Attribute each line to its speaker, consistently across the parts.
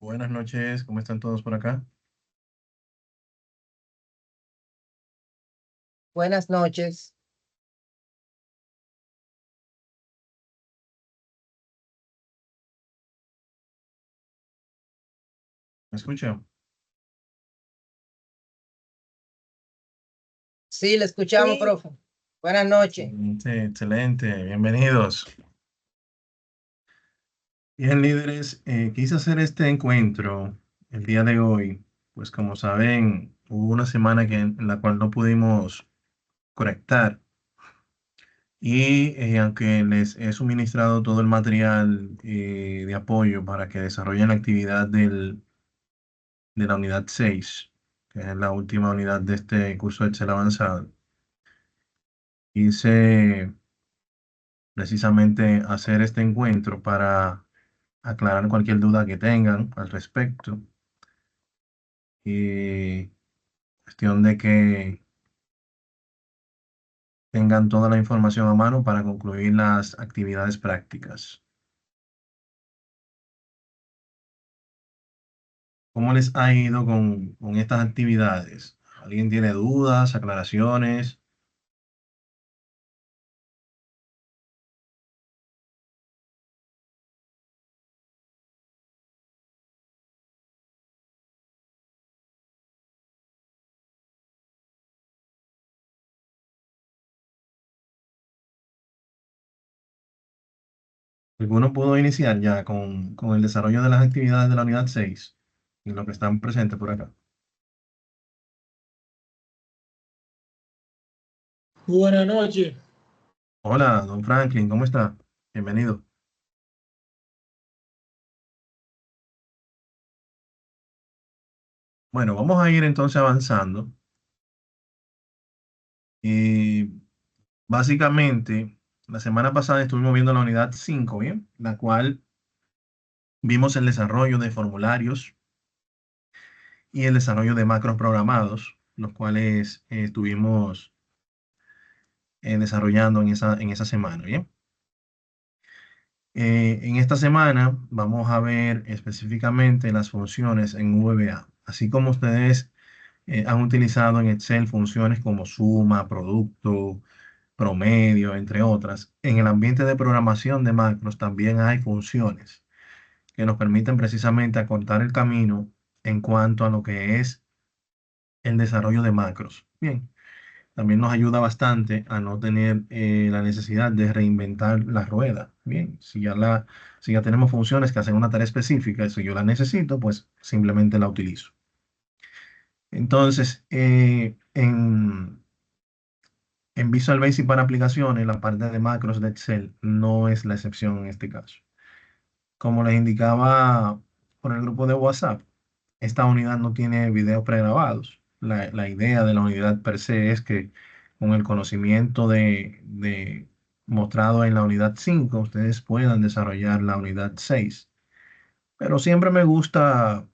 Speaker 1: Buenas noches, ¿cómo están todos por acá?
Speaker 2: Buenas noches.
Speaker 1: ¿Me escuchan?
Speaker 2: Sí, le escuchamos,
Speaker 3: Sí,
Speaker 2: profe. Buenas noches.
Speaker 1: Excelente, excelente, bienvenidos. Bien, líderes, quise hacer este encuentro el día de hoy, pues como saben, hubo una semana en la cual no pudimos conectar y aunque les he suministrado todo el material de apoyo para que desarrollen la actividad de la unidad 6, que es la última unidad de este curso de Excel avanzado, quise precisamente hacer este encuentro para aclarar cualquier duda que tengan al respecto y cuestión de que tengan toda la información a mano para concluir las actividades prácticas. ¿Cómo les ha ido con estas actividades? ¿Alguien tiene dudas, aclaraciones? ¿Alguno pudo iniciar ya con el desarrollo de las actividades de la unidad 6 y lo que están presentes por acá?
Speaker 3: buenas noches.
Speaker 1: Hola, don Franklin, ¿cómo está? Bienvenido. Bueno, vamos a ir entonces avanzando. Y básicamente, la semana pasada estuvimos viendo la unidad 5, ¿bien? La cual vimos el desarrollo de formularios y el desarrollo de macros programados, los cuales estuvimos desarrollando en esa semana, ¿bien? En esta semana vamos a ver específicamente las funciones en VBA, así como ustedes han utilizado en Excel funciones como suma, producto, promedio, entre otras. En el ambiente de programación de macros también hay funciones que nos permiten precisamente acortar el camino en cuanto a lo que es el desarrollo de macros. Bien, también nos ayuda bastante a no tener la necesidad de reinventar la rueda. Bien, si ya tenemos funciones que hacen una tarea específica, si yo la necesito, pues simplemente la utilizo. Entonces, en Visual Basic para aplicaciones, la parte de macros de Excel no es la excepción en este caso. Como les indicaba por el grupo de WhatsApp, esta unidad no tiene videos pregrabados. La idea de la unidad per se es que con el conocimiento mostrado en la unidad 5 ustedes puedan desarrollar la unidad 6. Pero siempre me gusta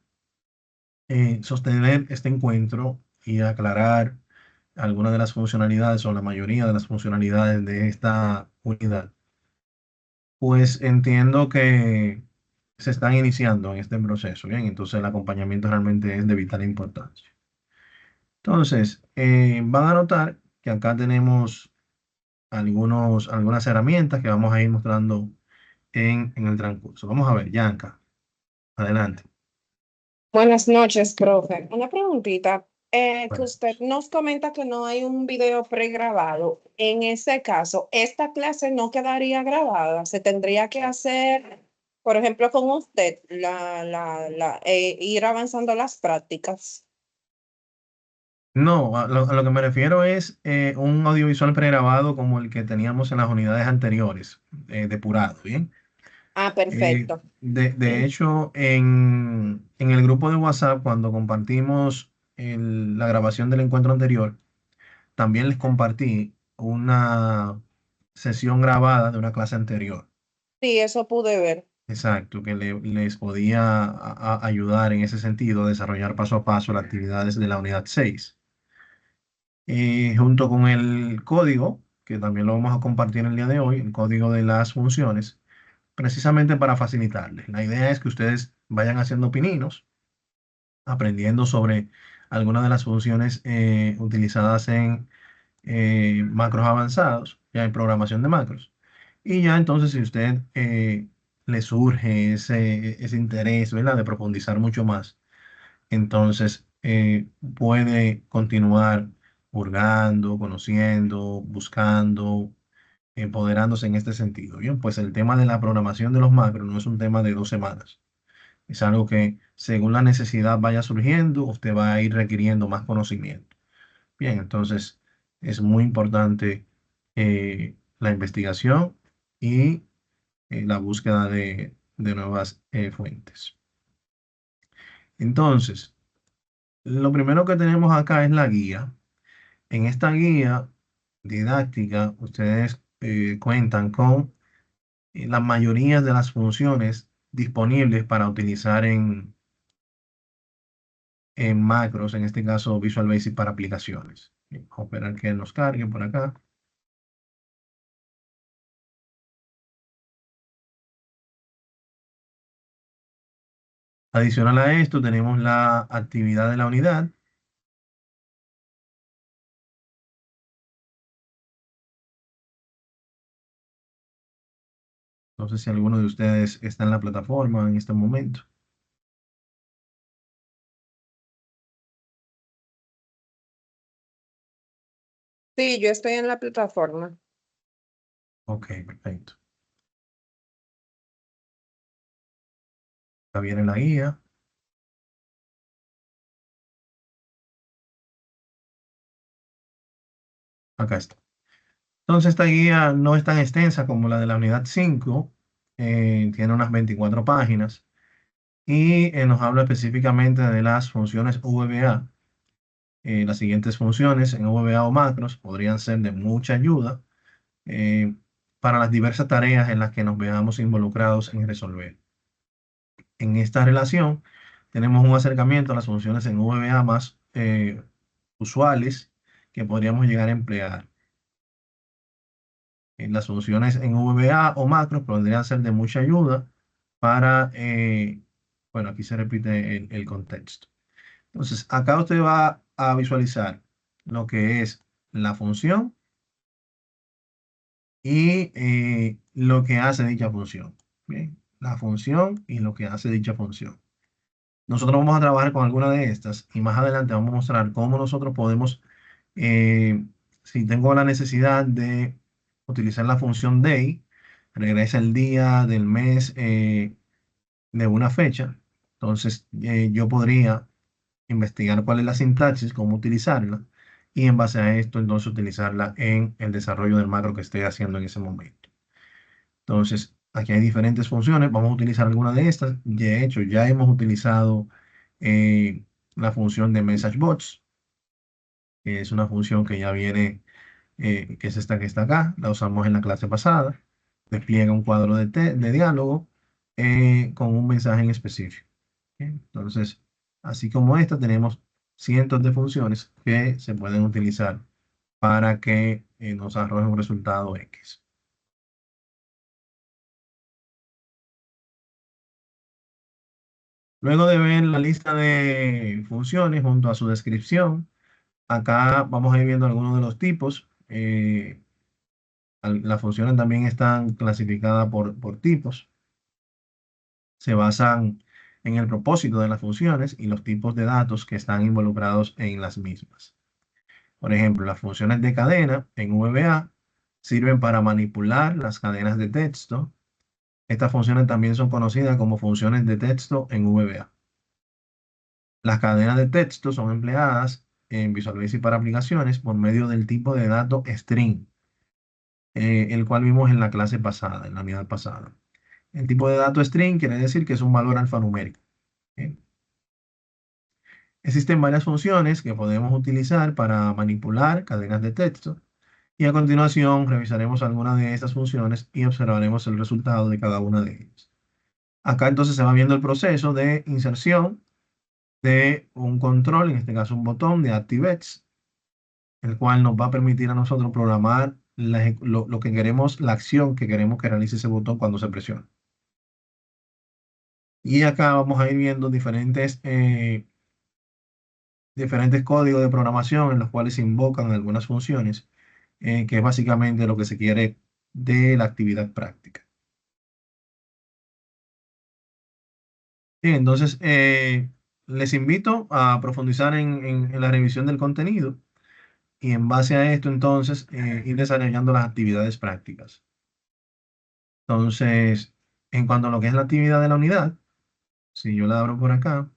Speaker 1: sostener este encuentro y aclarar algunas de las funcionalidades o la mayoría de las funcionalidades de esta unidad, pues entiendo que se están iniciando en este proceso, ¿bien? Entonces el acompañamiento realmente es de vital importancia. Entonces, van a notar que acá tenemos algunas herramientas que vamos a ir mostrando en el transcurso. Vamos a ver, Yanka, adelante.
Speaker 4: Buenas noches, profe. Una preguntita. Que
Speaker 1: Bueno,
Speaker 4: usted nos comenta que no hay un video pregrabado. En ese caso, esta clase no quedaría grabada. Se tendría que hacer, por ejemplo, con usted, ir avanzando las prácticas.
Speaker 1: no, a lo que me refiero es un audiovisual pregrabado como el que teníamos en las unidades anteriores, depurado, ¿bien?
Speaker 4: Ah, perfecto.
Speaker 1: De hecho, en el grupo de WhatsApp, cuando compartimos la grabación del encuentro anterior, también les compartí una sesión grabada de una clase anterior.
Speaker 4: Sí, eso pude ver.
Speaker 1: Exacto, que les podía ayudar en ese sentido a desarrollar paso a paso las actividades de la unidad 6. Junto con el código, que también lo vamos a compartir el día de hoy, el código de las funciones, precisamente para facilitarles. La idea es que ustedes vayan haciendo pininos, aprendiendo sobre algunas de las funciones utilizadas en macros avanzados, ya en programación de macros. Y ya entonces, si usted le surge ese interés, ¿verdad?, de profundizar mucho más, entonces puede continuar hurgando, conociendo, buscando, empoderándose en este sentido. Bien, pues el tema de la programación de los macros no es un tema de 2 semanas. Es algo que según la necesidad vaya surgiendo, usted va a ir requiriendo más conocimiento. Bien, entonces es muy importante la investigación y la búsqueda de nuevas fuentes. Entonces, lo primero que tenemos acá es la guía. En esta guía didáctica, ustedes cuentan con la mayoría de las funciones disponibles para utilizar en macros, en este caso Visual Basic para aplicaciones. Bien, vamos a esperar que nos cargue por acá. Adicional a esto, tenemos la actividad de la unidad. No sé si alguno de ustedes está en la plataforma en este momento.
Speaker 4: Sí, yo estoy en la plataforma.
Speaker 1: Ok, perfecto. Acá viene la guía. Acá está. Entonces, esta guía no es tan extensa como la de la unidad 5. Tiene unas 24 páginas y nos habla específicamente de las funciones VBA. Las siguientes funciones en VBA o macros podrían ser de mucha ayuda eh, para las diversas tareas en las que nos veamos involucrados en resolver. En esta relación tenemos un acercamiento a las funciones en VBA más usuales que podríamos llegar a emplear. Las funciones en VBA o macros podrían ser de mucha ayuda para, bueno, aquí se repite el contexto. Entonces, acá usted va a visualizar lo que es la función y lo que hace dicha función. Bien, la función y lo que hace dicha función. Nosotros vamos a trabajar con alguna de estas y más adelante vamos a mostrar cómo nosotros podemos, eh, si tengo la necesidad de utilizar la función day, regresa el día del mes de una fecha, entonces yo podría investigar cuál es la sintaxis, cómo utilizarla y en base a esto entonces utilizarla en el desarrollo del macro que esté haciendo en ese momento. Entonces, aquí hay diferentes funciones. Vamos a utilizar alguna de estas. De hecho, ya hemos utilizado eh, la función de MessageBots, que es una función que ya viene, que es esta que está acá. La usamos en la clase pasada. Despliega un cuadro de diálogo con un mensaje en específico. Bien, entonces, así como esta, tenemos cientos de funciones que se pueden utilizar para que nos arroje un resultado X. Luego de ver la lista de funciones junto a su descripción, acá vamos a ir viendo algunos de los tipos. Las funciones también están clasificadas por tipos. Se basan en el propósito de las funciones y los tipos de datos que están involucrados en las mismas. Por ejemplo, las funciones de cadena en VBA sirven para manipular las cadenas de texto. Estas funciones también son conocidas como funciones de texto en VBA. Las cadenas de texto son empleadas en Visual Basic para aplicaciones por medio del tipo de dato string, el cual vimos en la clase pasada, en la unidad pasada. El tipo de dato string quiere decir que es un valor alfanumérico. ¿Ok? Existen varias funciones que podemos utilizar para manipular cadenas de texto y a continuación revisaremos algunas de estas funciones y observaremos el resultado de cada una de ellas. Acá entonces se va viendo el proceso de inserción de un control, en este caso un botón de ActiveX, el cual nos va a permitir a nosotros programar lo que queremos, la acción que queremos que realice ese botón cuando se presiona. Y acá vamos a ir viendo diferentes códigos de programación en los cuales se invocan algunas funciones, que es básicamente lo que se quiere de la actividad práctica. Bien, entonces les invito a profundizar en la revisión del contenido y en base a esto entonces ir desarrollando las actividades prácticas. Entonces, en cuanto a lo que es la actividad de la unidad, si yo la abro por acá,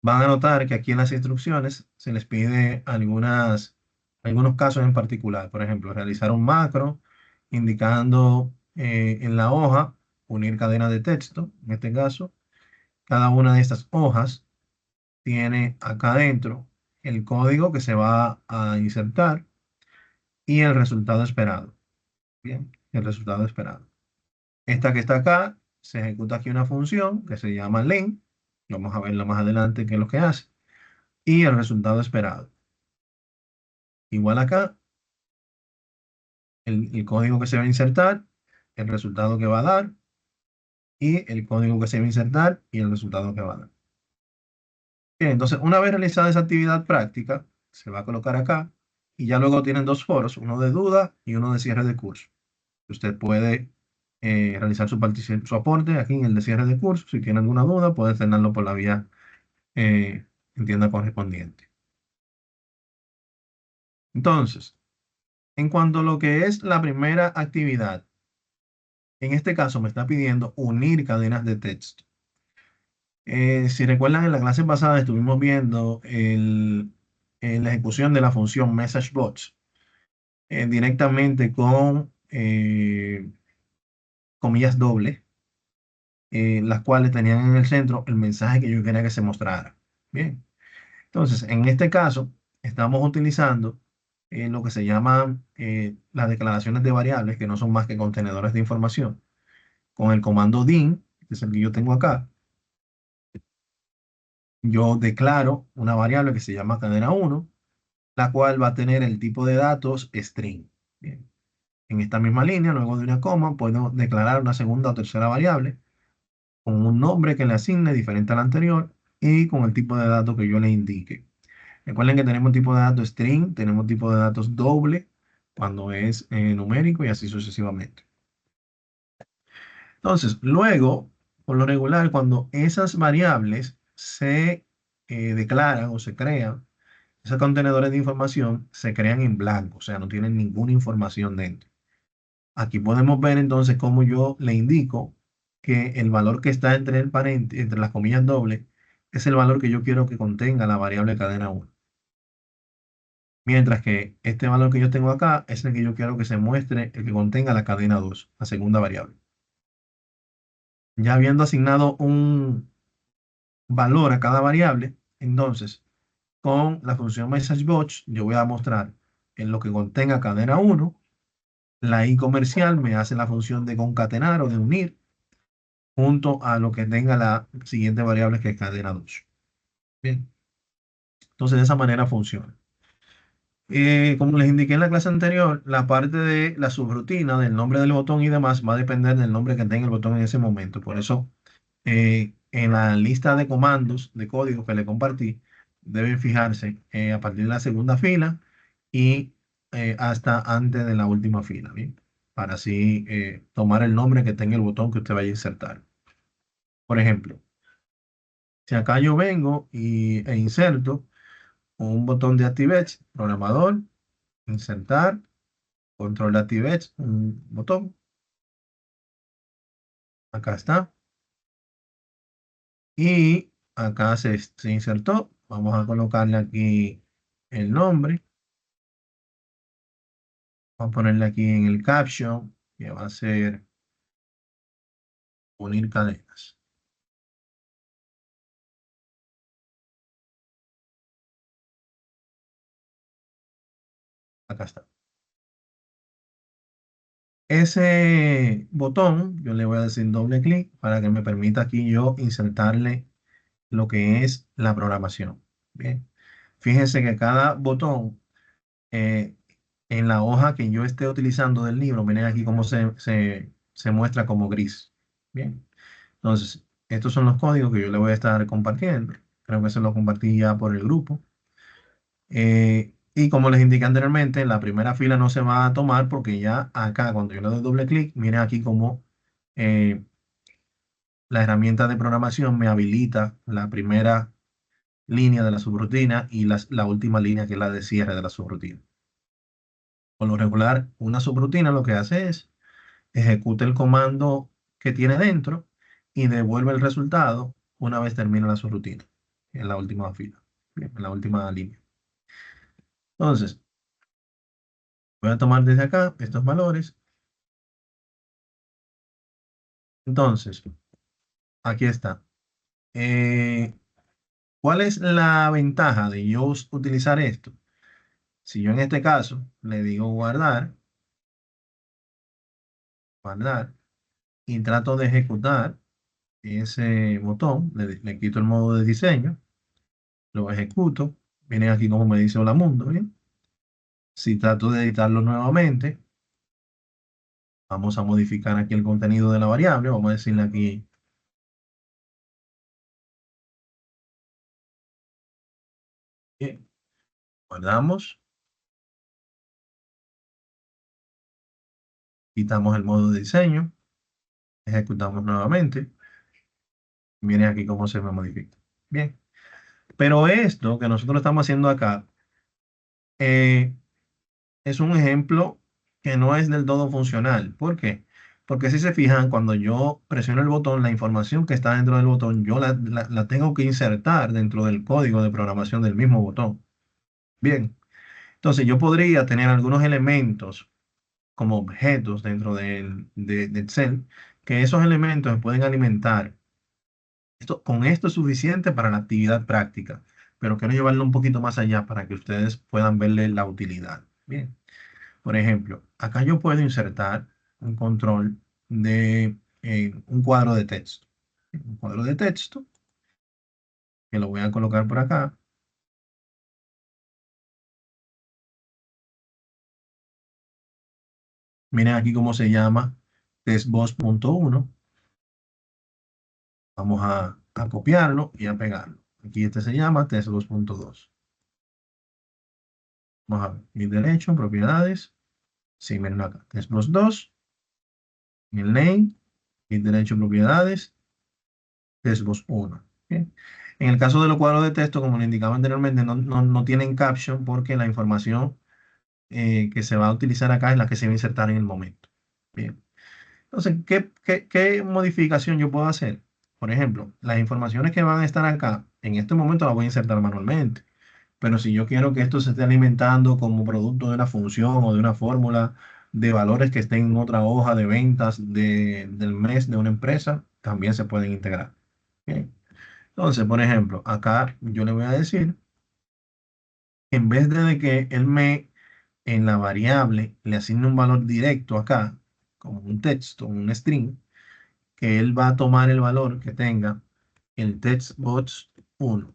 Speaker 1: van a notar que aquí en las instrucciones se les pide algunos casos en particular. Por ejemplo, realizar un macro indicando en la hoja unir cadenas de texto. En este caso, cada una de estas hojas tiene acá adentro el código que se va a insertar y el resultado esperado. Bien, el resultado esperado. Esta que está acá, se ejecuta aquí una función que se llama len. Vamos a verlo más adelante qué es lo que hace. Y el resultado esperado. Igual acá, el código que se va a insertar, el resultado que va a dar, y el código que se va a insertar y el resultado que va a dar. Bien, entonces una vez realizada esa actividad práctica, se va a colocar acá, y ya luego tienen dos foros, uno de duda y uno de cierre de curso. Usted puede realizar su aporte aquí en el de cierre de curso. Si tiene alguna duda, puede tenerlo por la vía en tienda correspondiente. Entonces, en cuanto a lo que es la primera actividad, en este caso me está pidiendo unir cadenas de texto. Si recuerdan, en la clase pasada estuvimos viendo la ejecución de la función MessageBots directamente con comillas dobles, las cuales tenían en el centro el mensaje que yo quería que se mostrara. Bien, entonces en este caso estamos utilizando lo que se llaman las declaraciones de variables, que no son más que contenedores de información, con el comando din, que es el que yo tengo acá. Yo declaro una variable que se llama cadena 1, la cual va a tener el tipo de datos string. Bien. En esta misma línea, luego de una coma, puedo declarar una segunda o tercera variable con un nombre que le asigne diferente al anterior y con el tipo de datos que yo le indique. Recuerden que tenemos tipo de datos string, tenemos tipo de datos doble cuando es numérico y así sucesivamente. Entonces, luego, por lo regular, cuando esas variables se declaran o se crean, esos contenedores de información se crean en blanco, o sea, no tienen ninguna información dentro. Aquí podemos ver entonces cómo yo le indico que el valor que está entre entre las comillas dobles, es el valor que yo quiero que contenga la variable cadena 1. Mientras que este valor que yo tengo acá es el que yo quiero que se muestre, el que contenga la cadena 2, la segunda variable. Ya habiendo asignado un valor a cada variable, entonces con la función MessageBots yo voy a mostrar en lo que contenga cadena 1, la i comercial me hace la función de concatenar o de unir junto a lo que tenga la siguiente variable, que es cadena 2. Bien, entonces de esa manera funciona. Como les indiqué en la clase anterior, la parte de la subrutina del nombre del botón y demás va a depender del nombre que tenga el botón en ese momento. Por eso, en la lista de comandos de código que le compartí, deben fijarse a partir de la segunda fila y hasta antes de la última fila, ¿bien? Para así tomar el nombre que tenga el botón que usted vaya a insertar. Por ejemplo, si acá yo vengo e inserto un botón de ActiveX, programador, insertar, control de ActiveX, un botón, acá está, y acá se insertó. Vamos a colocarle aquí el nombre, vamos a ponerle aquí en el caption, que va a ser unir cadenas. Acá está. Ese botón, yo le voy a decir doble clic para que me permita aquí yo insertarle lo que es la programación. Bien. Fíjense que cada botón en la hoja que yo esté utilizando del libro, miren aquí cómo se muestra como gris. Bien. Entonces, estos son los códigos que yo le voy a estar compartiendo. Creo que se los compartí ya por el grupo. Y como les indiqué anteriormente, la primera fila no se va a tomar porque ya acá, cuando yo le doy doble clic, miren aquí cómo eh, la herramienta de programación me habilita la primera línea de la subrutina y la última línea que es la de cierre de la subrutina. Por lo regular, una subrutina lo que hace es ejecuta el comando que tiene dentro y devuelve el resultado una vez termina la subrutina en la última fila, bien, en la última línea. Entonces, voy a tomar desde acá estos valores. Entonces, aquí está. Eh, ¿Cuál es la ventaja de yo utilizar esto? Si yo en este caso le digo guardar, guardar, y trato de ejecutar ese botón, le quito el modo de diseño, lo ejecuto, viene aquí como me dice hola mundo, ¿bien? Si trato de editarlo nuevamente, vamos a modificar aquí el contenido de la variable, vamos a decirle aquí, bien, guardamos, quitamos el modo de diseño, ejecutamos nuevamente, viene aquí cómo se me modifica. Bien, pero esto que nosotros estamos haciendo acá eh, es un ejemplo que no es del todo funcional. ¿Por qué? Porque si se fijan, cuando yo presiono el botón, la información que está dentro del botón, yo la tengo que insertar dentro del código de programación del mismo botón. Bien, entonces yo podría tener algunos elementos como objetos dentro de Excel, que esos elementos se pueden alimentar. Con esto es suficiente para la actividad práctica, pero quiero llevarlo un poquito más allá para que ustedes puedan verle la utilidad. Bien. Por ejemplo, acá yo puedo insertar un control de un cuadro de texto. Un cuadro de texto que lo voy a colocar por acá. Miren aquí cómo se llama testbox.1. Vamos a copiarlo y a pegarlo. Aquí este se llama testbox.2. Vamos a ver, clic derecho, propiedades. Sí, miren acá, testbox 2. El name, clic derecho, propiedades. Testbox 1. Bien. En el caso de los cuadros de texto, como le indicaba anteriormente, no tienen caption porque la información que se va a utilizar acá es la que se va a insertar en el momento. Bien. Entonces, ¿qué modificación yo puedo hacer? Por ejemplo, las informaciones que van a estar acá, en este momento las voy a insertar manualmente. Pero si yo quiero que esto se esté alimentando como producto de una función o de una fórmula de valores que estén en otra hoja de ventas del mes de una empresa, también se pueden integrar. Bien. Entonces, por ejemplo, acá yo le voy a decir, en vez de que él en la variable le asigne un valor directo acá, como un texto, un string, que él va a tomar el valor que tenga el textbox 1.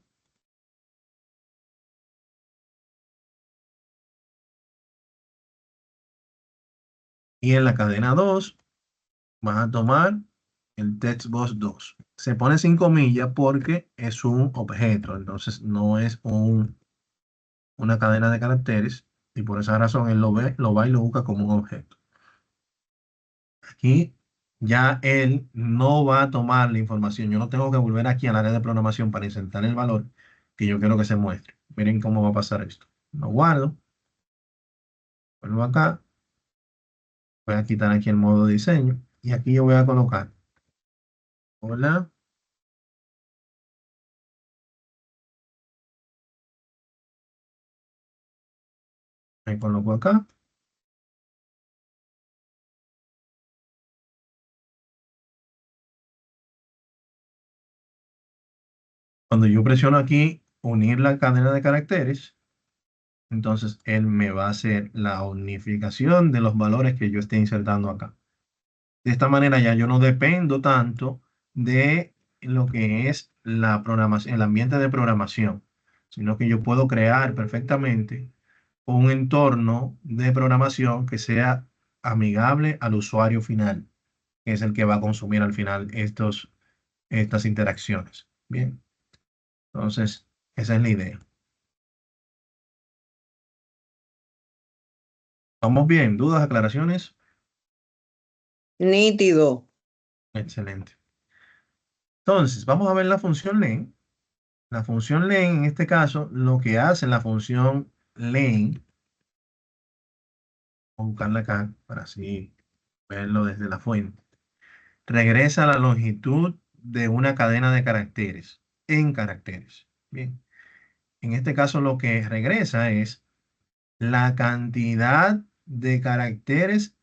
Speaker 1: Y en la cadena 2 vas a tomar el textbox 2. Se pone sin comillas porque es un objeto, entonces no es una cadena de caracteres y por esa razón él lo va y lo busca como un objeto. Aquí ya él no va a tomar la información. Yo no tengo que volver aquí al área de programación para insertar el valor que yo quiero que se muestre. Miren cómo va a pasar esto. Lo guardo, vuelvo acá, voy a quitar aquí el modo de diseño y aquí yo voy a colocar, hola, me coloco acá. Cuando yo presiono aquí, unir la cadena de caracteres, entonces él me va a hacer la unificación de los valores que yo esté insertando acá. De esta manera ya yo no dependo tanto de lo que es la programación, el ambiente de programación, sino que yo puedo crear perfectamente un entorno de programación que sea amigable al usuario final, que es el que va a consumir al final estas interacciones. Bien, entonces, esa es la idea. ¿Vamos bien? ¿Dudas, aclaraciones?
Speaker 2: Nítido.
Speaker 1: Excelente. Entonces, vamos a ver la función len. La función len, en este caso, lo que hace la función len, voy a buscarla acá para así verlo desde la fuente, regresa la longitud de una cadena de caracteres en caracteres. Bien, en este caso lo que regresa es la cantidad de caracteres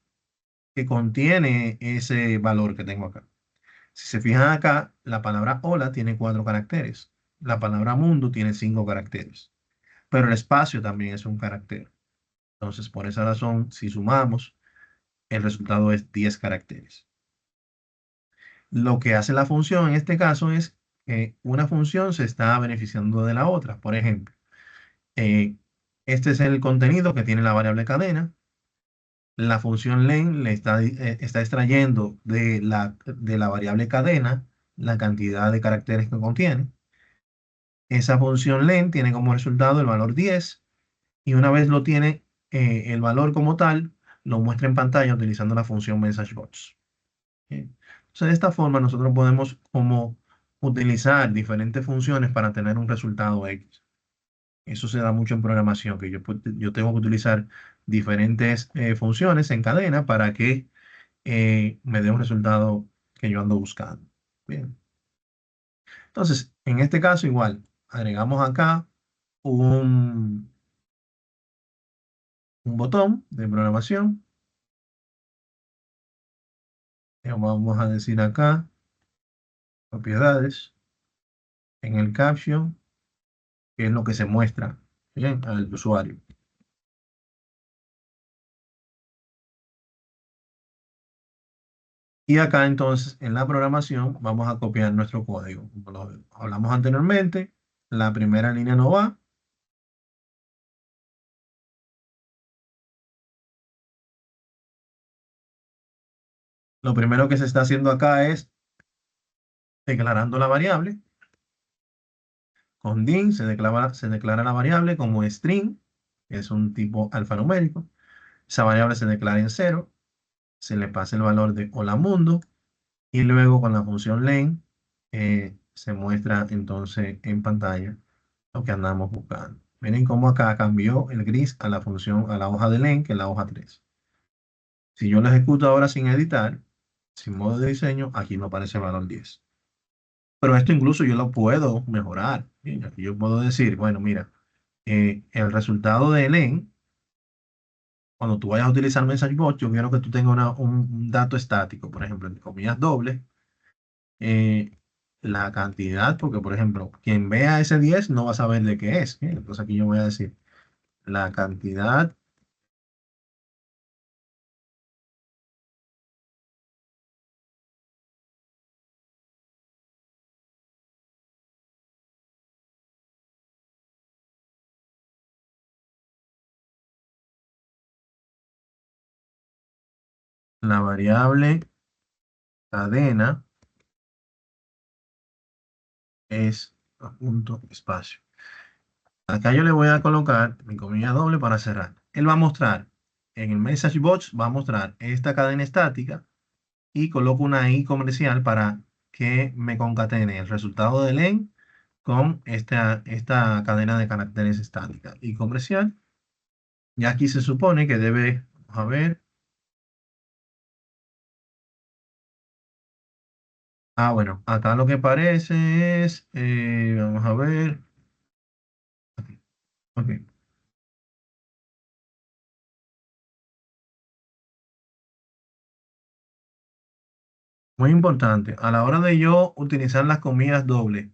Speaker 1: que contiene ese valor que tengo acá. Si se fijan acá, la palabra hola tiene 4 caracteres. La palabra mundo tiene 5 caracteres. Pero el espacio también es un carácter. Entonces, por esa razón, si sumamos, el resultado es 10 caracteres. Lo que hace la función en este caso es que una función se está beneficiando de la otra. Por ejemplo, eh, este es el contenido que tiene la variable cadena. La función len está extrayendo de la variable cadena la cantidad de caracteres que contiene. Esa función len tiene como resultado el valor 10 y una vez lo tiene el valor como tal, lo muestra en pantalla utilizando la función MessageBox. Bien. Entonces, de esta forma nosotros podemos como utilizar diferentes funciones para tener un resultado X. Eso se da mucho en programación, que yo tengo que utilizar diferentes funciones en cadena para que me dé un resultado que yo ando buscando. Bien. Entonces, en este caso igual, agregamos acá un, un botón de programación. Vamos a decir acá, propiedades, en el caption, que es lo que se muestra, bien, al usuario. Y acá entonces en la programación vamos a copiar nuestro código. Como lo hablamos anteriormente, la primera línea no va. Lo primero que se está haciendo acá es declarando la variable. Con din se declara la variable como string, que es un tipo alfanumérico. Esa variable se declara en 0, se le pasa el valor de hola mundo y luego con la función len se muestra entonces en pantalla lo que andamos buscando. Miren cómo acá cambió el gris a la función, a la hoja de len, que es la hoja 3. Si yo lo ejecuto ahora sin editar, sin modo de diseño, aquí me aparece el valor 10. Pero esto incluso yo lo puedo mejorar. Bien, aquí yo puedo decir, bueno, mira, el resultado de len, cuando tú vayas a utilizar MessageBot, yo quiero que tú tengas un dato estático, por ejemplo, entre comillas doble, eh, la cantidad, porque por ejemplo, quien vea ese 10 no va a saber de qué es. Bien, entonces aquí yo voy a decir la cantidad la variable cadena es punto espacio. Acá yo le voy a colocar mi comilla doble para cerrar. Él va a mostrar, en el message box va a mostrar esta cadena estática y coloco una i comercial para que me concatene el resultado del len con esta cadena de caracteres estática y comercial. Y aquí se supone que debe, vamos a ver. Bueno, acá lo que parece es, vamos a ver. Ok. Muy importante, a la hora de yo utilizar las comillas dobles,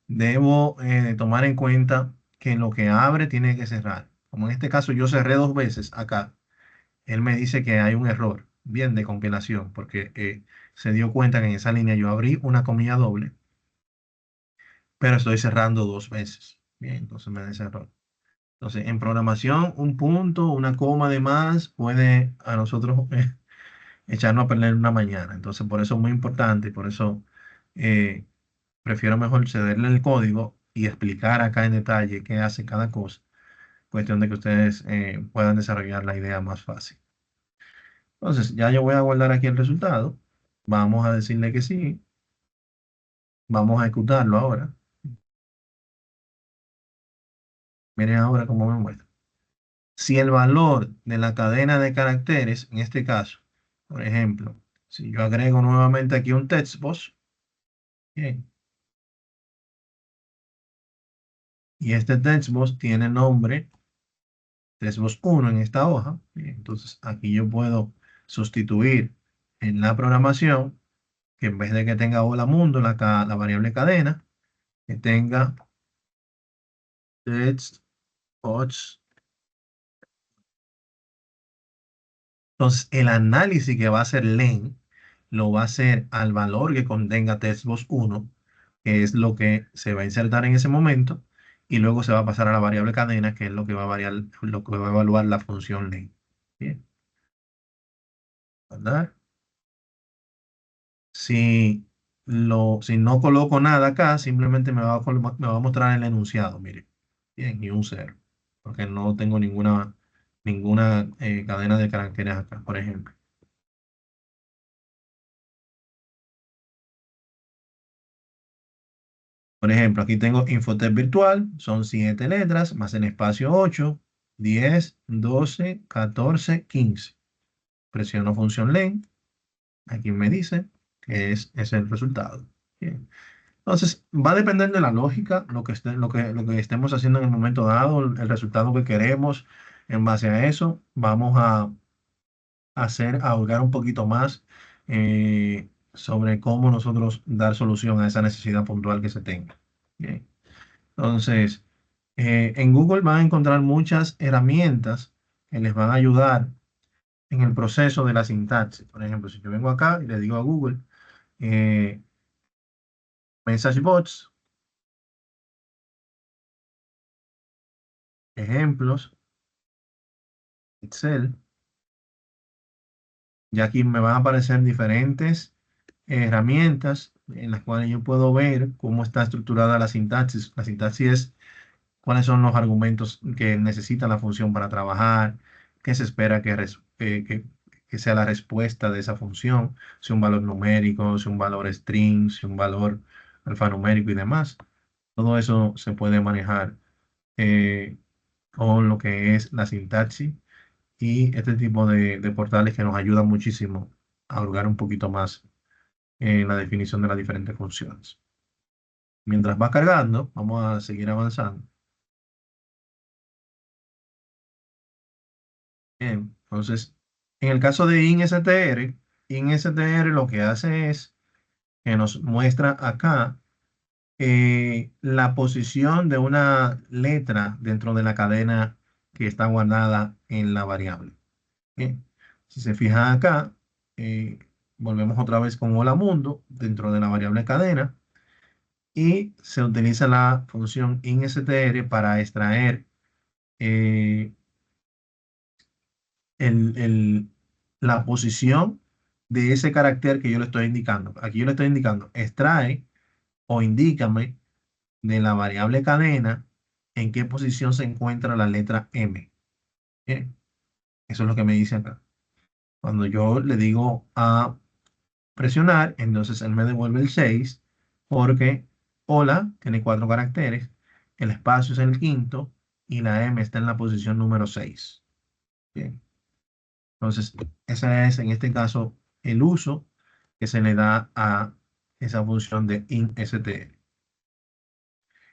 Speaker 1: debo tomar en cuenta que lo que abre tiene que cerrar. Como en este caso yo cerré 2 veces acá, él me dice que hay un error, bien, de compilación, porque se dio cuenta que en esa línea yo abrí una comilla doble, pero estoy cerrando 2 veces. Bien, entonces me da ese error. Entonces, en programación, un punto, una coma de más puede a nosotros echarnos a perder una mañana. Entonces, por eso es muy importante y por eso eh, prefiero mejor cederle el código y explicar acá en detalle qué hace cada cosa. Cuestión de que ustedes puedan desarrollar la idea más fácil. Entonces, ya yo voy a guardar aquí el resultado. Vamos a decirle que sí. Vamos a ejecutarlo ahora. Miren ahora cómo me muestra. Si el valor de la cadena de caracteres, en este caso, por ejemplo, si yo agrego nuevamente aquí un textbox, bien, y este textbox tiene nombre textbox 1 en esta hoja, bien, entonces aquí yo puedo sustituir en la programación que en vez de que tenga hola mundo, la variable cadena, que tenga textbox. Entonces, el análisis que va a hacer Len lo va a hacer al valor que contenga textbox 1, que es lo que se va a insertar en ese momento, y luego se va a pasar a la variable cadena, que es lo que va a variar, lo que va a evaluar la función Len. Bien, ¿verdad? Si no coloco nada acá, simplemente me va a mostrar el enunciado, mire. Bien, y un cero, porque no tengo ninguna cadena de caracteres acá, por ejemplo. Por ejemplo, aquí tengo Infotep virtual, son 7 letras, más el espacio 8, 10, 12, 14, 15. Presiono función len, aquí me dice que es el resultado. Bien. Entonces, va a depender de la lógica, lo que estemos haciendo en el momento dado, el resultado que queremos. En base a eso, vamos a ahondar un poquito más sobre cómo nosotros dar solución a esa necesidad puntual que se tenga. Bien. Entonces, en Google van a encontrar muchas herramientas que les van a ayudar en el proceso de la sintaxis. Por ejemplo, si yo vengo acá y le digo a Google, eh, Message Bots, ejemplos, Excel, ya aquí me van a aparecer diferentes herramientas en las cuales yo puedo ver cómo está estructurada la sintaxis. La sintaxis es cuáles son los argumentos que necesita la función para trabajar, qué se espera que sea la respuesta de esa función, si un valor numérico, si un valor string, si un valor alfanumérico y demás. Todo eso se puede manejar eh, con lo que es la sintaxis y este tipo de portales que nos ayudan muchísimo a hurgar un poquito más en la definición de las diferentes funciones. Mientras va cargando, vamos a seguir avanzando. Bien, entonces, en el caso de INSTR lo que hace es que nos muestra acá la posición de una letra dentro de la cadena que está guardada en la variable. Bien, si se fijan acá, eh, volvemos otra vez con hola mundo dentro de la variable cadena y se utiliza la función INSTR para extraer eh, el, el- la posición de ese carácter que yo le estoy indicando. Aquí yo le estoy indicando, extrae o indícame de la variable cadena en qué posición se encuentra la letra M. Bien, eso es lo que me dice acá. Cuando yo le digo a presionar, entonces él me devuelve el 6 porque hola tiene 4 caracteres, el espacio es el quinto y la M está en la posición número 6. Bien. Entonces, ese es en este caso el uso que se le da a esa función de instr.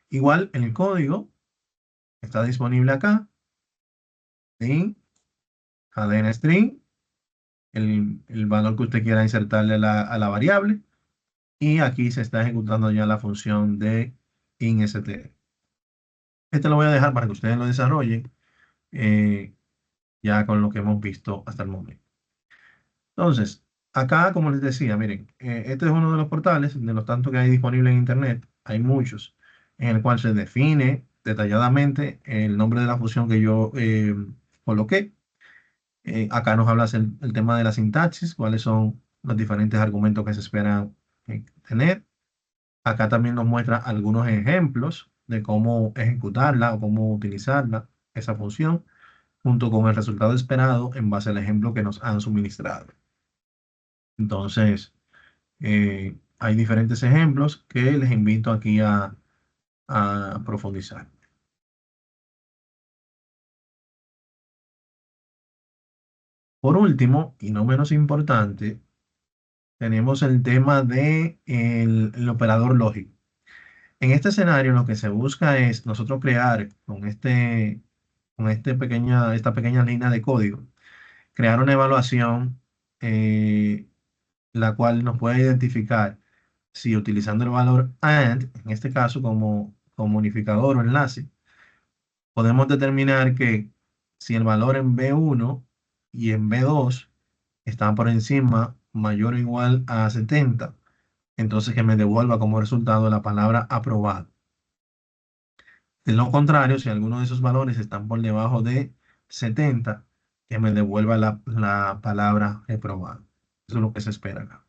Speaker 1: Igual el código está disponible acá, in, cadena string, el valor que usted quiera insertarle a la variable, y aquí se está ejecutando ya la función de instr. Este lo voy a dejar para que ustedes lo desarrollen ya con lo que hemos visto hasta el momento. Entonces, acá, como les decía, miren, este es uno de los portales, de los tantos que hay disponibles en Internet, hay muchos, en el cual se define detalladamente el nombre de la función que yo coloqué. Acá nos habla el tema de la sintaxis, cuáles son los diferentes argumentos que se esperan tener. Acá también nos muestra algunos ejemplos de cómo ejecutarla o cómo utilizarla, esa función, junto con el resultado esperado en base al ejemplo que nos han suministrado. Entonces, hay diferentes ejemplos que les invito aquí a profundizar. Por último, y no menos importante, tenemos el tema de el operador lógico. En este escenario, lo que se busca es nosotros crear esta pequeña línea de código, crear una evaluación, la cual nos puede identificar si utilizando el valor AND, en este caso como unificador o enlace, podemos determinar que si el valor en B1 y en B2 están por encima, mayor o igual a 70, entonces que me devuelva como resultado la palabra aprobado. De lo contrario, si alguno de esos valores están por debajo de 70, que me devuelva la palabra reprobado. Eso es lo que se espera acá.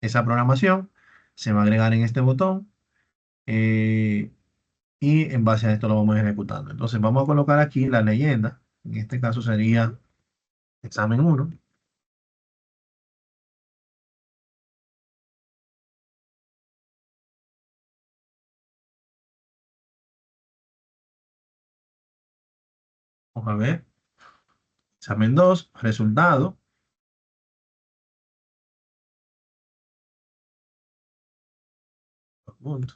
Speaker 1: Esa programación se va a agregar en este botón, y en base a esto lo vamos ejecutando. Entonces vamos a colocar aquí la leyenda. En este caso sería examen 1. Vamos a ver. Examen 2, resultado. Punto.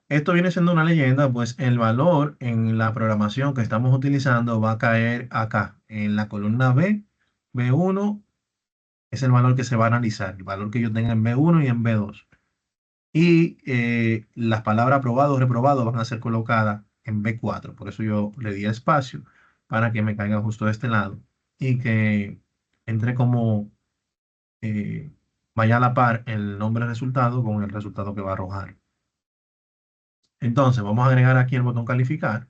Speaker 1: Esto viene siendo una leyenda, pues el valor en la programación que estamos utilizando va a caer acá, en la columna B. B1 es el valor que se va a analizar, el valor que yo tenga en B1 y en B2. Y las palabras aprobado o reprobado van a ser colocadas en B4. Por eso yo le di espacio para que me caiga justo de este lado y que entre como vaya a la par el nombre del resultado con el resultado que va a arrojar. Entonces, vamos a agregar aquí el botón calificar.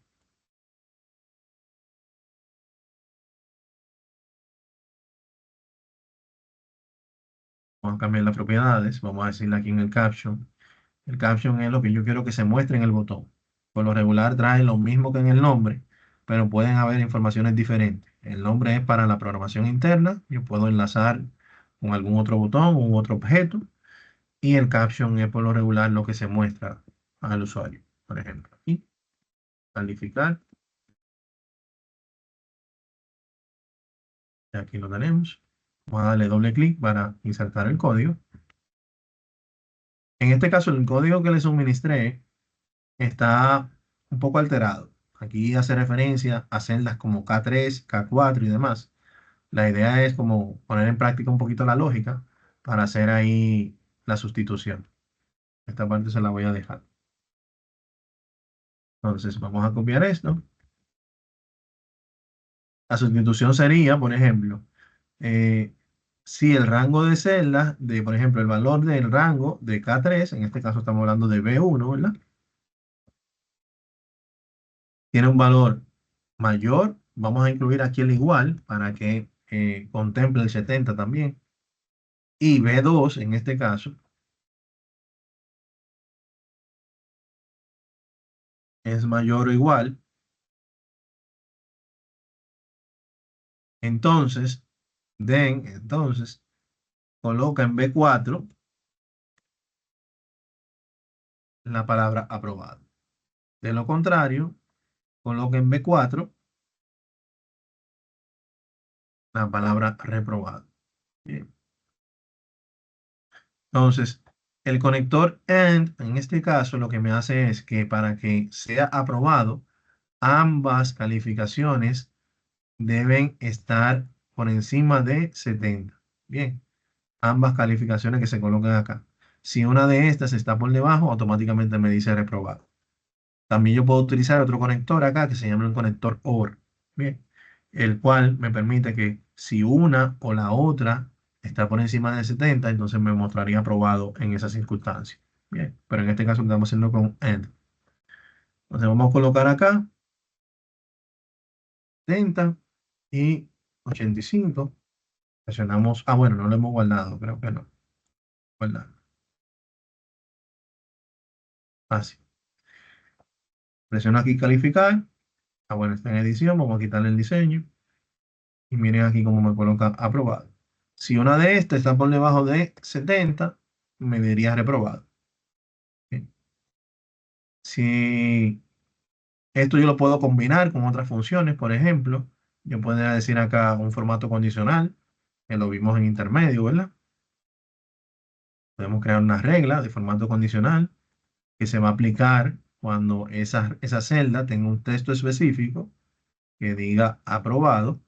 Speaker 1: Vamos a cambiar las propiedades. Vamos a decirle aquí en el caption. El caption es lo que yo quiero que se muestre en el botón. Por lo regular trae lo mismo que en el nombre, pero pueden haber informaciones diferentes. El nombre es para la programación interna. Yo puedo enlazar con algún otro botón u otro objeto. Y el caption es por lo regular lo que se muestra al usuario. Por ejemplo, aquí, calificar. Y aquí lo tenemos. Vamos a darle doble clic para insertar el código. En este caso, el código que le suministré está un poco alterado. Aquí hace referencia a celdas como K3, K4 y demás. La idea es como poner en práctica un poquito la lógica para hacer ahí la sustitución. Esta parte se la voy a dejar. Entonces, vamos a copiar esto. La sustitución sería, por ejemplo, eh, si el rango de celdas, por ejemplo, el valor del rango de K3, en este caso estamos hablando de B1, ¿verdad? Tiene un valor mayor, vamos a incluir aquí el igual para que contemple el 70 también. Y B2, en este caso, es mayor o igual. Entonces, entonces, coloca en B4 la palabra aprobado. De lo contrario, coloca en B4 la palabra reprobado. Bien. Entonces, el conector AND, en este caso, lo que me hace es que para que sea aprobado, ambas calificaciones deben estar por encima de 70. Bien, ambas calificaciones que se colocan acá. Si una de estas está por debajo, automáticamente me dice reprobado. También yo puedo utilizar otro conector acá que se llama un conector OR. Bien, el cual me permite que si una o la otra está por encima de 70, entonces me mostraría aprobado en esa circunstancia. Bien, pero en este caso estamos haciendo con AND. Entonces vamos a colocar acá 70 y 85. Presionamos, bueno, no lo hemos guardado, creo que no. Guardar. Así. Presiono aquí calificar. Bueno, está en edición, vamos a quitarle el diseño. Y miren aquí cómo me coloca aprobado. Si una de estas está por debajo de 70, me diría reprobado. Bien. Si esto yo lo puedo combinar con otras funciones, por ejemplo, yo podría decir acá un formato condicional, que lo vimos en intermedio, ¿verdad? Podemos crear una regla de formato condicional que se va a aplicar cuando esa celda tenga un texto específico que diga aprobado.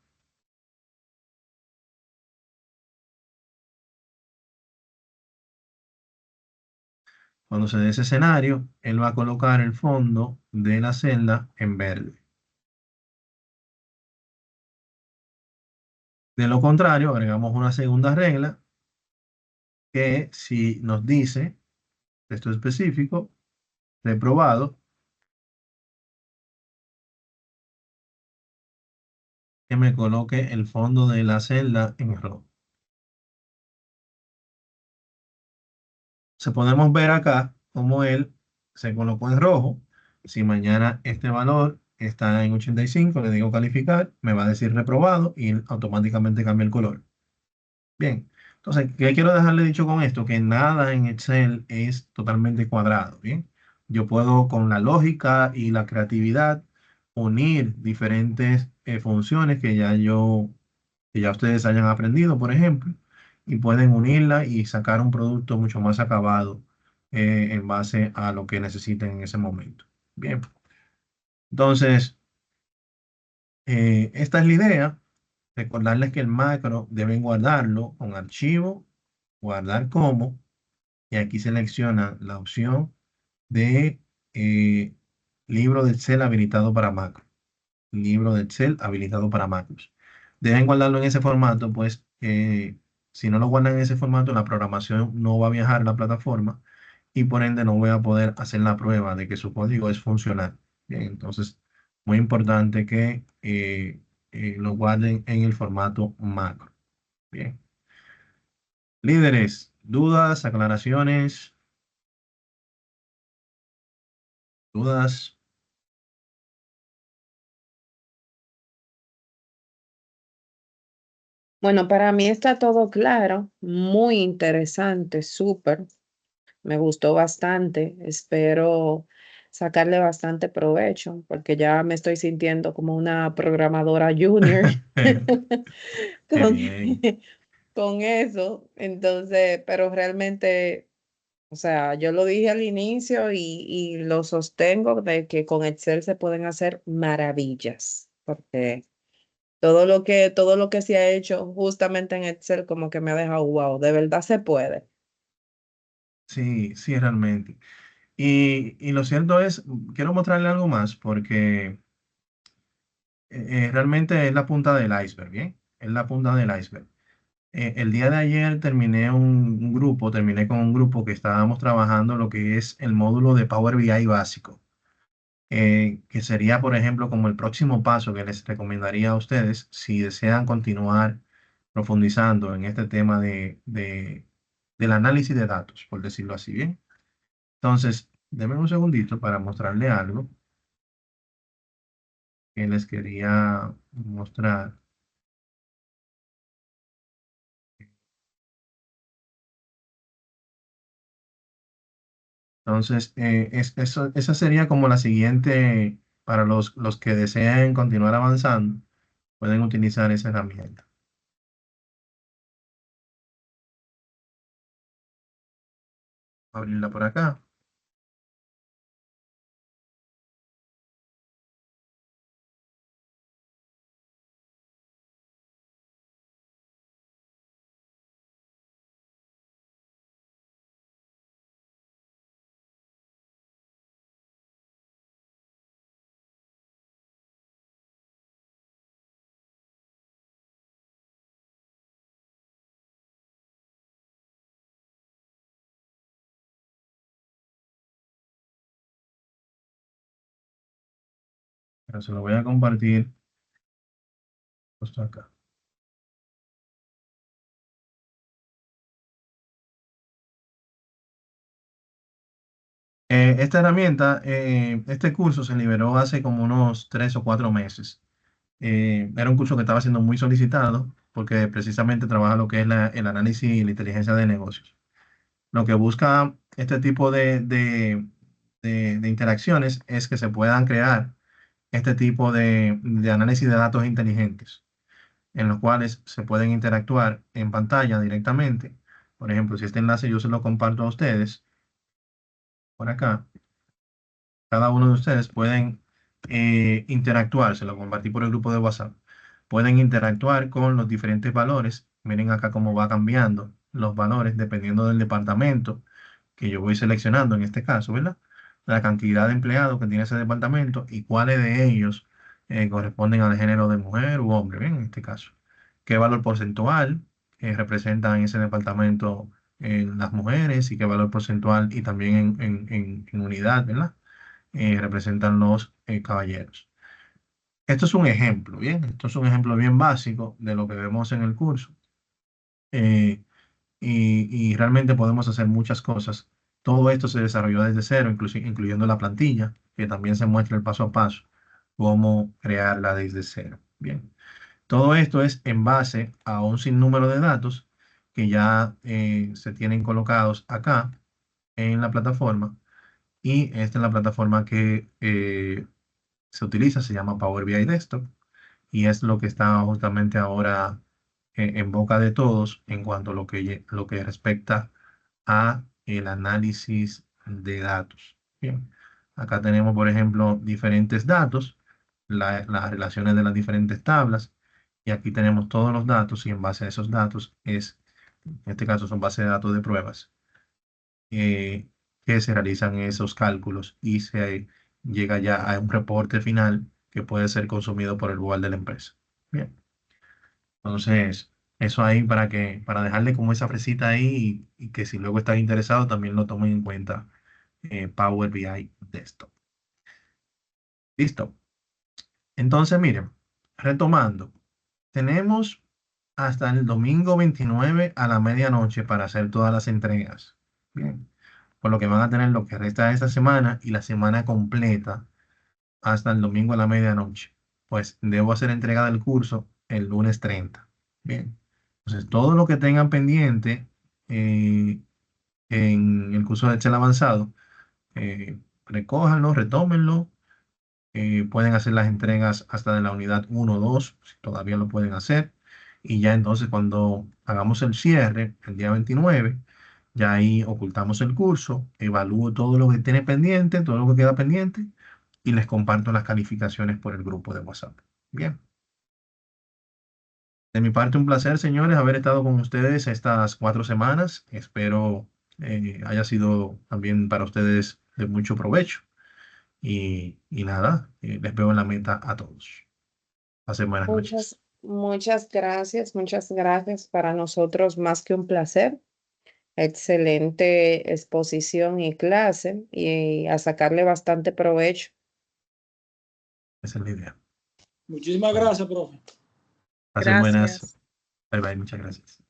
Speaker 1: Cuando se dé ese escenario, él va a colocar el fondo de la celda en verde. De lo contrario, agregamos una segunda regla que si nos dice texto específico, reprobado, que me coloque el fondo de la celda en rojo. Podemos ver acá cómo él se colocó en rojo. Si mañana este valor está en 85, le digo calificar, me va a decir reprobado y él automáticamente cambia el color. Bien, entonces, ¿qué quiero dejarle dicho con esto? Que nada en Excel es totalmente cuadrado, ¿bien? Yo puedo con la lógica y la creatividad unir diferentes funciones que ya ustedes hayan aprendido, por ejemplo, y pueden unirla y sacar un producto mucho más acabado en base a lo que necesiten en ese momento. Bien, entonces, esta es la idea. Recordarles que el macro deben guardarlo con archivo, guardar como, y aquí selecciona la opción de eh, libro de Excel habilitado para macro. Libro de Excel habilitado para macros. Deben guardarlo en ese formato, pues si no lo guardan en ese formato, la programación no va a viajar a la plataforma y por ende no voy a poder hacer la prueba de que su código es funcional. Bien, entonces, muy importante que lo guarden en el formato macro. Bien. Líderes, dudas, aclaraciones, dudas.
Speaker 4: Bueno, para mí está todo claro, muy interesante, súper. Me gustó bastante. Espero sacarle bastante provecho porque ya me estoy sintiendo como una programadora junior
Speaker 1: Qué
Speaker 4: con,
Speaker 1: bien.
Speaker 4: con eso. Entonces, pero realmente, o sea, yo lo dije al inicio y lo sostengo de que con Excel se pueden hacer maravillas porque todo lo que se ha hecho justamente en Excel como que me ha dejado wow, de verdad se puede.
Speaker 1: Sí, sí, realmente. Y lo cierto es, quiero mostrarle algo más porque realmente es la punta del iceberg, ¿bien? Es la punta del iceberg. El día de ayer terminé con un grupo que estábamos trabajando lo que es el módulo de Power BI básico, que sería, por ejemplo, como el próximo paso que les recomendaría a ustedes si desean continuar profundizando en este tema del análisis de datos, por decirlo así, ¿bien? Entonces, denme un segundito para mostrarle algo que les quería mostrar. Entonces, esa sería como la siguiente, para los que deseen continuar avanzando, pueden utilizar esa herramienta. Abrirla por acá. Pero se lo voy a compartir justo acá. Esta herramienta, este curso se liberó hace como unos 3 o 4 meses. Era un curso que estaba siendo muy solicitado porque precisamente trabaja lo que es el análisis y la inteligencia de negocios. Lo que busca este tipo de interacciones es que se puedan crear este tipo de análisis de datos inteligentes, en los cuales se pueden interactuar en pantalla directamente. Por ejemplo, si este enlace yo se lo comparto a ustedes, por acá, cada uno de ustedes pueden interactuar, se lo compartí por el grupo de WhatsApp, pueden interactuar con los diferentes valores. Miren acá cómo va cambiando los valores dependiendo del departamento que yo voy seleccionando en este caso, ¿verdad? La cantidad de empleados que tiene ese departamento y cuáles de ellos corresponden al género de mujer u hombre, ¿bien? En este caso. ¿Qué valor porcentual representan en ese departamento las mujeres y qué valor porcentual y también en unidad, ¿verdad? Representan los caballeros. Esto es un ejemplo, ¿bien? Esto es un ejemplo bien básico de lo que vemos en el curso. Eh, y realmente podemos hacer muchas cosas. Todo esto se desarrolló desde cero, incluyendo la plantilla, que también se muestra el paso a paso, cómo crearla desde cero. Bien, todo esto es en base a un sinnúmero de datos que ya se tienen colocados acá en la plataforma. Y esta es la plataforma que se utiliza, se llama Power BI Desktop, y es lo que está justamente ahora en boca de todos en cuanto a lo que respecta a el análisis de datos. Bien, acá tenemos, por ejemplo, diferentes datos, las relaciones de las diferentes tablas, y aquí tenemos todos los datos, y en base a esos datos en este caso son bases de datos de pruebas, eh, que se realizan esos cálculos y se llega ya a un reporte final que puede ser consumido por el board de la empresa. Bien. Entonces, eso ahí para dejarle como esa fresita ahí y que si luego estás interesado también lo tomen en cuenta Power BI Desktop. Listo. Entonces, miren, retomando, tenemos hasta el domingo 29 a la medianoche para hacer todas las entregas. Bien. Por lo que van a tener lo que resta de esta semana y la semana completa hasta el domingo a la medianoche. Pues debo hacer entrega del curso el lunes 30. Bien. Entonces, todo lo que tengan pendiente eh, en el curso de Excel avanzado, recójanlo, retómenlo. Pueden hacer las entregas hasta de la unidad 1 o 2, si todavía lo pueden hacer. Y ya entonces cuando hagamos el cierre, el día 29, ya ahí ocultamos el curso, evalúo todo lo que tiene pendiente, todo lo que queda pendiente y les comparto las calificaciones por el grupo de WhatsApp. Bien. De mi parte, un placer, señores, haber estado con ustedes estas 4 semanas. Espero haya sido también para ustedes de mucho provecho. Y nada, les veo en la meta a todos. Pasen buenas noches.
Speaker 4: Muchas gracias, muchas gracias. Para nosotros más que un placer. Excelente exposición y clase y a sacarle bastante provecho.
Speaker 1: Esa es la idea.
Speaker 3: Muchísimas
Speaker 1: Bueno,
Speaker 3: gracias, profe.
Speaker 1: pasen buenas.
Speaker 4: Gracias.
Speaker 1: Bye bye, muchas gracias.